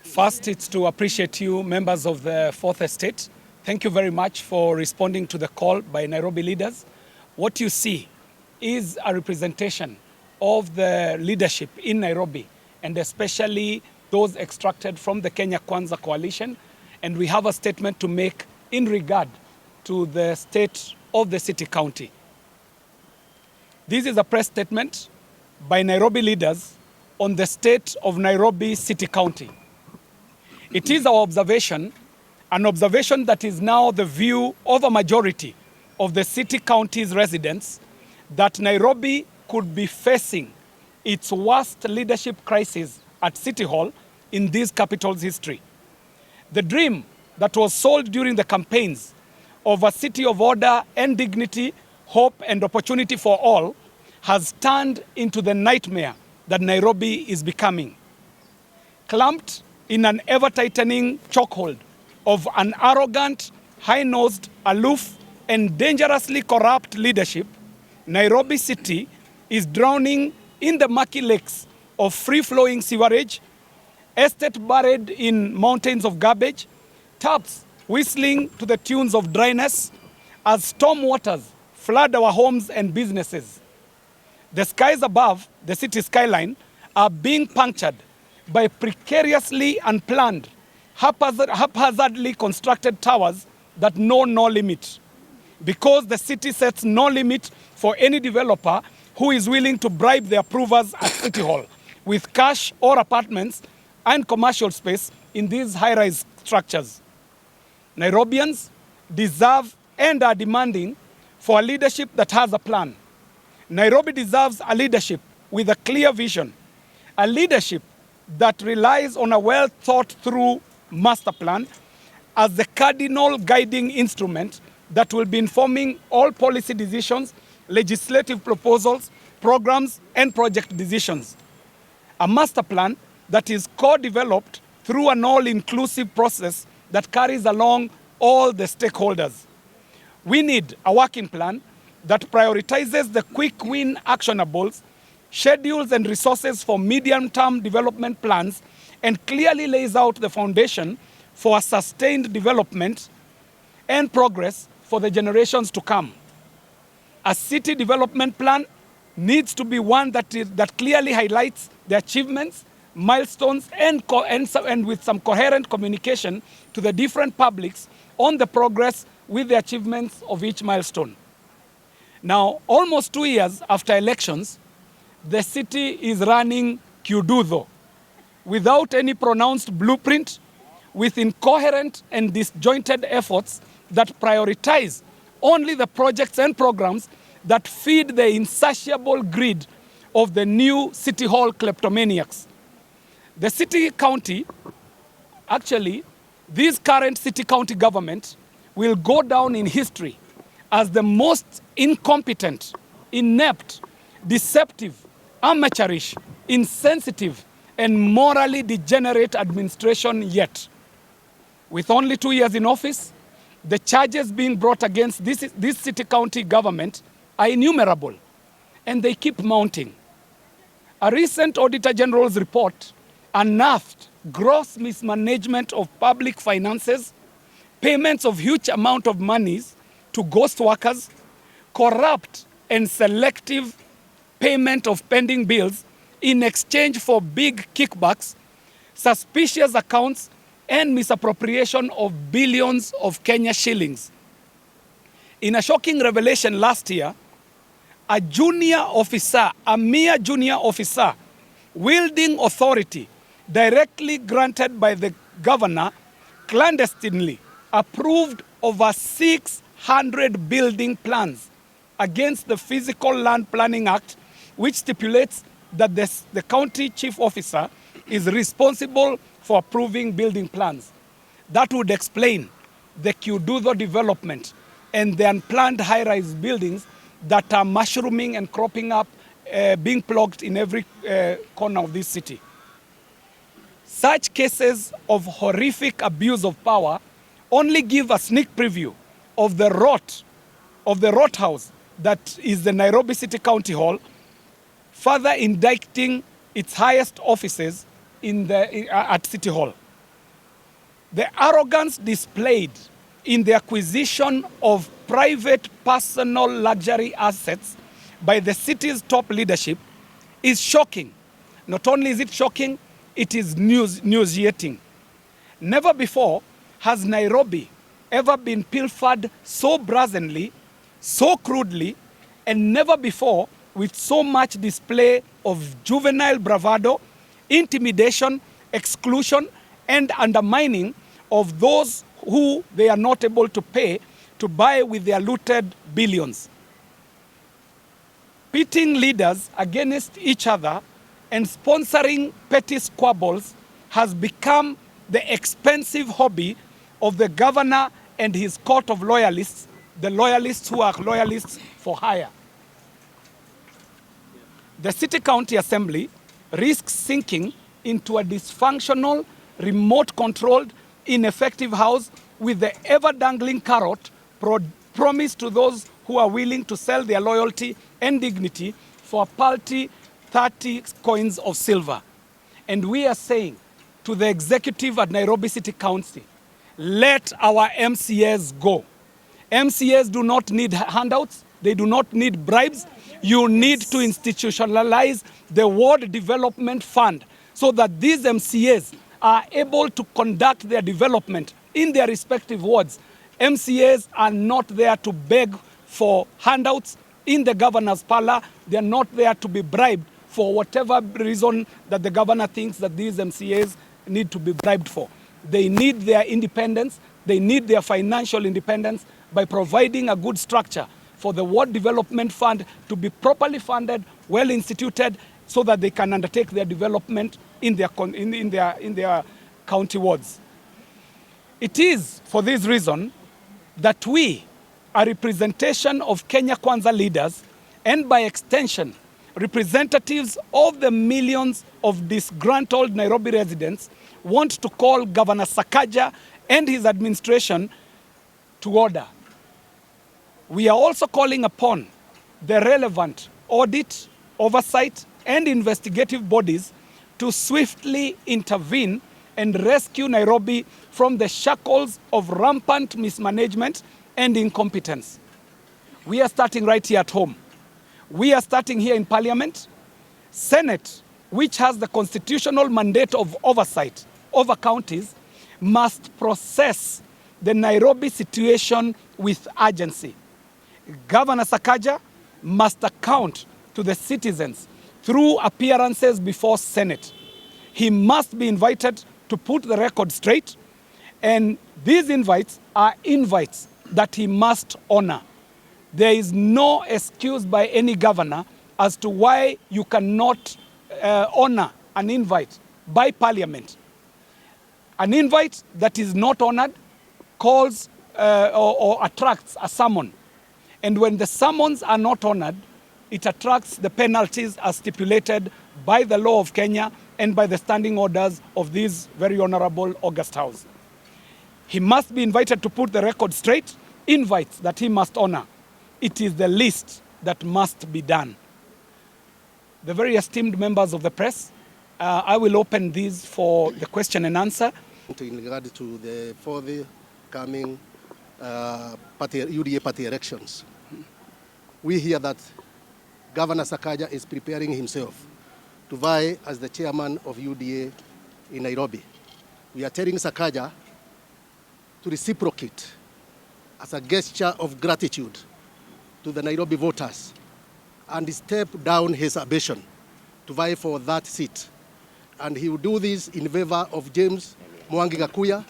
First, it's to appreciate you, members of the Fourth Estate. Thank you very much for responding to the call by Nairobi leaders. What you see is a representation of the leadership in Nairobi, and especially those extracted from the Kenya Kwanza coalition. And we have a statement to make in regard to the state of the city county. This is a press statement by Nairobi leaders on the state of Nairobi city county. It is our observation, an observation that is now the view of a majority of the city county's residents, that Nairobi could be facing its worst leadership crisis at City Hall in this capital's history. The dream that was sold during the campaigns of a city of order and dignity, hope and opportunity for all has turned into the nightmare that Nairobi is becoming. Clamped in an ever-tightening chokehold of an arrogant, high-nosed, aloof, and dangerously corrupt leadership, Nairobi City is drowning in the murky lakes of free-flowing sewerage, estate buried in mountains of garbage, taps whistling to the tunes of dryness as storm waters flood our homes and businesses. The skies above the city skyline are being punctured by precariously unplanned, haphazardly constructed towers that know no limit. Because the city sets no limit for any developer who is willing to bribe the approvers at City Hall with cash or apartments and commercial space in these high-rise structures. Nairobians deserve and are demanding for a leadership that has a plan. Nairobi deserves a leadership with a clear vision, a leadership that relies on a well-thought-through master plan as the cardinal guiding instrument that will be informing all policy decisions, legislative proposals, programs, and project decisions. A master plan that is co-developed through an all-inclusive process that carries along all the stakeholders. We need a working plan that prioritizes the quick win actionables, schedules and resources for medium-term development plans, and clearly lays out the foundation for a sustained development and progress for the generations to come. A city development plan needs to be one that clearly highlights the achievements, milestones, and with some coherent communication to the different publics on the progress with the achievements of each milestone. Now, almost 2 years after elections, the city is running Kyuduzo without any pronounced blueprint, with incoherent and disjointed efforts that prioritize only the projects and programs that feed the insatiable greed of the new City Hall kleptomaniacs. The city county, actually, this current city county government will go down in history as the most incompetent, inept, deceptive, amateurish, insensitive, and morally degenerate administration yet. With only 2 years in office, the charges being brought against this city county government are innumerable, and they keep mounting. A recent Auditor General's report unearthed gross mismanagement of public finances, payments of huge amount of monies to ghost workers, corrupt and selective payment of pending bills in exchange for big kickbacks, suspicious accounts, and misappropriation of billions of Kenya shillings. In a shocking revelation last year, a mere junior officer, wielding authority directly granted by the governor, clandestinely approved over 600 building plans against the Physical Land Planning Act, which stipulates that the county chief officer is responsible for approving building plans. That would explain the Kyuduzo development and the unplanned high-rise buildings that are mushrooming and cropping up, being plugged in every corner of this city. Such cases of horrific abuse of power only give a sneak preview of the rot house that is the Nairobi City County Hall, further indicting its highest offices at City Hall. The arrogance displayed in the acquisition of private personal luxury assets by the city's top leadership is shocking. Not only is it shocking, it is nauseating. Never before has Nairobi ever been pilfered so brazenly, so crudely, and never before with so much display of juvenile bravado, intimidation, exclusion, and undermining of those who they are not able to pay to buy with their looted billions. Pitting leaders against each other and sponsoring petty squabbles has become the expensive hobby of the governor and his court of loyalists, the loyalists who are loyalists for hire. The City County Assembly risks sinking into a dysfunctional, remote-controlled, ineffective house with the ever-dangling carrot promised to those who are willing to sell their loyalty and dignity for a paltry 30 coins of silver. And we are saying to the executive at Nairobi City Council, let our MCAs go. MCAs do not need handouts. They do not need bribes. You need to institutionalize the Ward Development Fund so that these MCAs are able to conduct their development in their respective wards. MCAs are not there to beg for handouts in the governor's parlor. They are not there to be bribed for whatever reason that the governor thinks that these MCAs need to be bribed for. They need their independence. They need their financial independence by providing a good structure for the Ward Development Fund to be properly funded, well instituted, so that they can undertake their development in their county wards. It is for this reason that we, a representation of Kenya Kwanza leaders, and by extension, representatives of the millions of disgruntled Nairobi residents, want to call Governor Sakaja and his administration to order. We are also calling upon the relevant audit, oversight, and investigative bodies to swiftly intervene and rescue Nairobi from the shackles of rampant mismanagement and incompetence. We are starting right here at home. We are starting here in Parliament. Senate, which has the constitutional mandate of oversight over counties, must process the Nairobi situation with urgency. Governor Sakaja must account to the citizens through appearances before Senate. He must be invited to put the record straight, and these invites are invites that he must honor. There is no excuse by any governor as to why you cannot honor an invite by Parliament. An invite that is not honored calls or attracts a summon. And when the summons are not honored, it attracts the penalties as stipulated by the law of Kenya and by the standing orders of this very honorable August House. He must be invited to put the record straight, invites that he must honor. It is the least that must be done. The very esteemed members of the press, I will open these for the question and answer. In regard to the forthcoming UDA party elections, we hear that Governor Sakaja is preparing himself to vie as the chairman of UDA in Nairobi. We are telling Sakaja to reciprocate as a gesture of gratitude to the Nairobi voters and step down his ambition to vie for that seat. And he will do this in favor of James Mwangi Gakuya,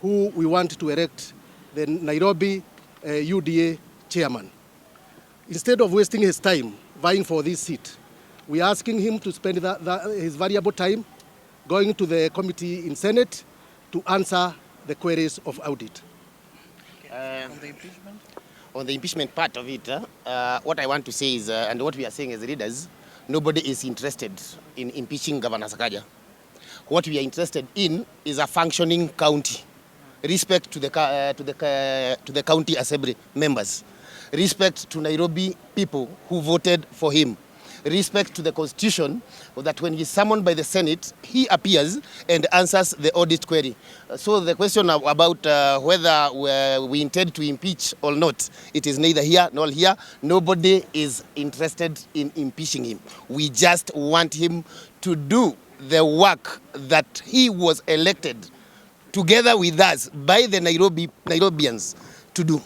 who we want to elect the Nairobi UDA chairman. Instead of wasting his time vying for this seat, we are asking him to spend his valuable time going to the committee in Senate to answer the queries of audit. On the impeachment? On the impeachment part of it, what I want to say is, and what we are saying as leaders, nobody is interested in impeaching Governor Sakaja. What we are interested in is a functioning county. Respect to the county assembly members. Respect to Nairobi people who voted for him. respect to the Constitution that when he's summoned by the Senate, he appears and answers the audit query. So the question about whether we intend to impeach or not, it is neither here nor here. Nobody is interested in impeaching him. We just want him to do the work that he was elected together with us by the Nairobians to do.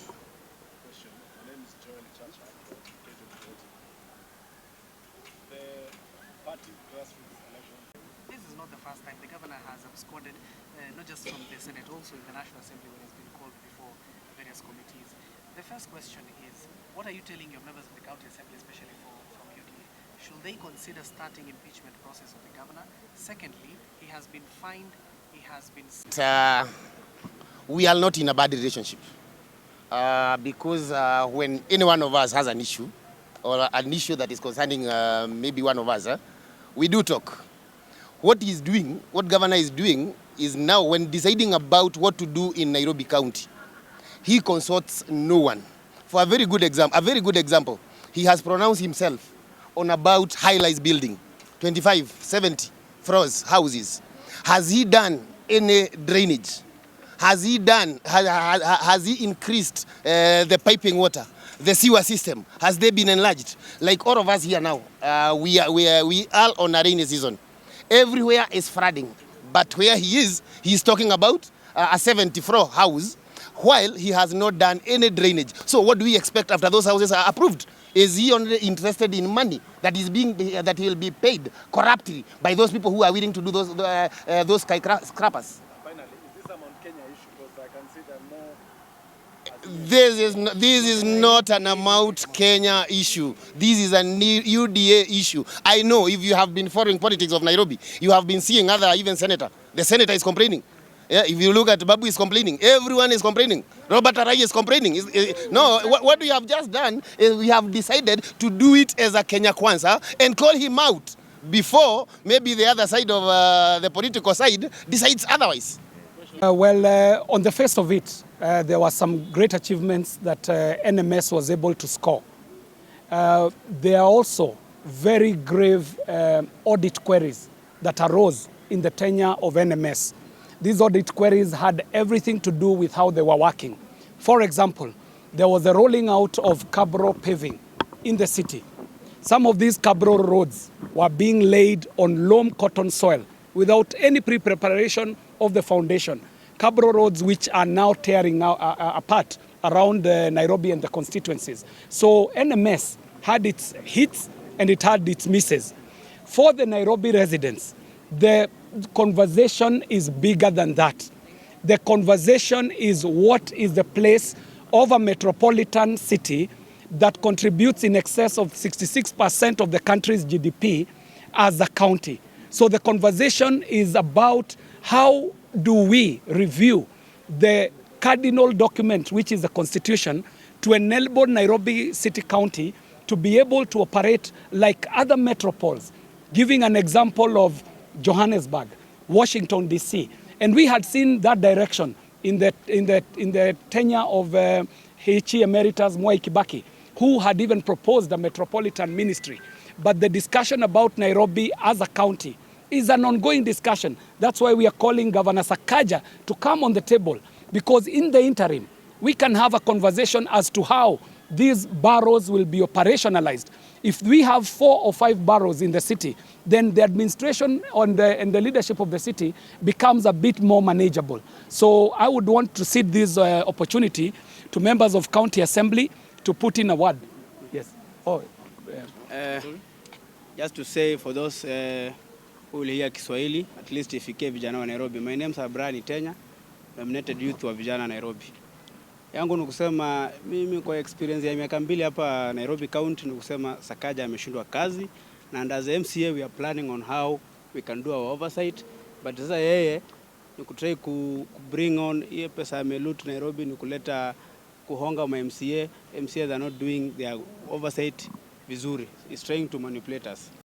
This is not the first time the governor has absconded, not just from the Senate, also in the National Assembly when he's been called before various committees. The first question is, what are you telling your members of the County Assembly, especially from UDA? Should they consider starting impeachment process of the governor? Secondly, he has been fined, he has been... We are not in a bad relationship because when any one of us has an issue or an issue that is concerning maybe one of us, we do talk. What governor is doing is now when deciding about what to do in Nairobi County, he consults no one. For a very good example, he has pronounced himself on about high-rise building, 25, 70 floors, houses. Has he done any drainage? Has he increased the piping water, the sewer system? Has they been enlarged? Like all of us here now, we are on a rainy season. Everywhere is flooding, but where he is, he's talking about a 70-floor house, while he has not done any drainage. So what do we expect after those houses are approved? Is he only interested in money that he will be paid corruptly by those people who are willing to do those skyscrapers? Finally, is this a Mount Kenya issue? Because I can see that more... This is not an Mount Kenya issue. This is a UDA issue. I know if you have been following politics of Nairobi, you have been seeing even senator. The senator is complaining. Yeah, if you look at Babu is complaining. Everyone is complaining. Robert Arai is complaining. No, what we have just done is we have decided to do it as a Kenya Kwanza and call him out before maybe the other side of the political side decides otherwise. On the face of it, there were some great achievements that NMS was able to score. There are also very grave audit queries that arose in the tenure of NMS. These audit queries had everything to do with how they were working. For example, there was a rolling out of cabro paving in the city. Some of these cabro roads were being laid on loam cotton soil without any pre-preparation of the foundation. Cabro roads which are now tearing apart around Nairobi and the constituencies. So NMS had its hits and it had its misses. For the Nairobi residents, the conversation is bigger than that. The conversation is what is the place of a metropolitan city that contributes in excess of 66% of the country's GDP as a county. So the conversation is about how do we review the cardinal document, which is the Constitution, to enable Nairobi City County to be able to operate like other metropoles, giving an example of Johannesburg, Washington, D.C. And we had seen that direction in the tenure of H.E. Emeritus Mwai Kibaki, who had even proposed a metropolitan ministry. But the discussion about Nairobi as a county is an ongoing discussion. That's why we are calling Governor Sakaja to come on the table, because in the interim, we can have a conversation as to how these boroughs will be operationalized. If we have 4 or 5 boroughs in the city, then the administration and the leadership of the city becomes a bit more manageable. So I would want to cede this opportunity to members of County Assembly to put in a word. Yes. Oh, yeah. Just to say for those who will hear Kiswahili, at least ifike vijana wa Nairobi. My name is Abrani Tenya, nominated youth wa vijana Nairobi. Yangu ni kusema mimi kwa experience ya miaka 2 hapa Nairobi County ni kusema Sakaja ameshindwa kazi, and as MCA we are planning on how we can do our oversight, but sasa yeye ni kutry ku bring on hiyo pesa ameloot Nairobi, ni kuleta kuhonga ma MCA. MCAs are not doing their oversight vizuri. He's trying to manipulate us.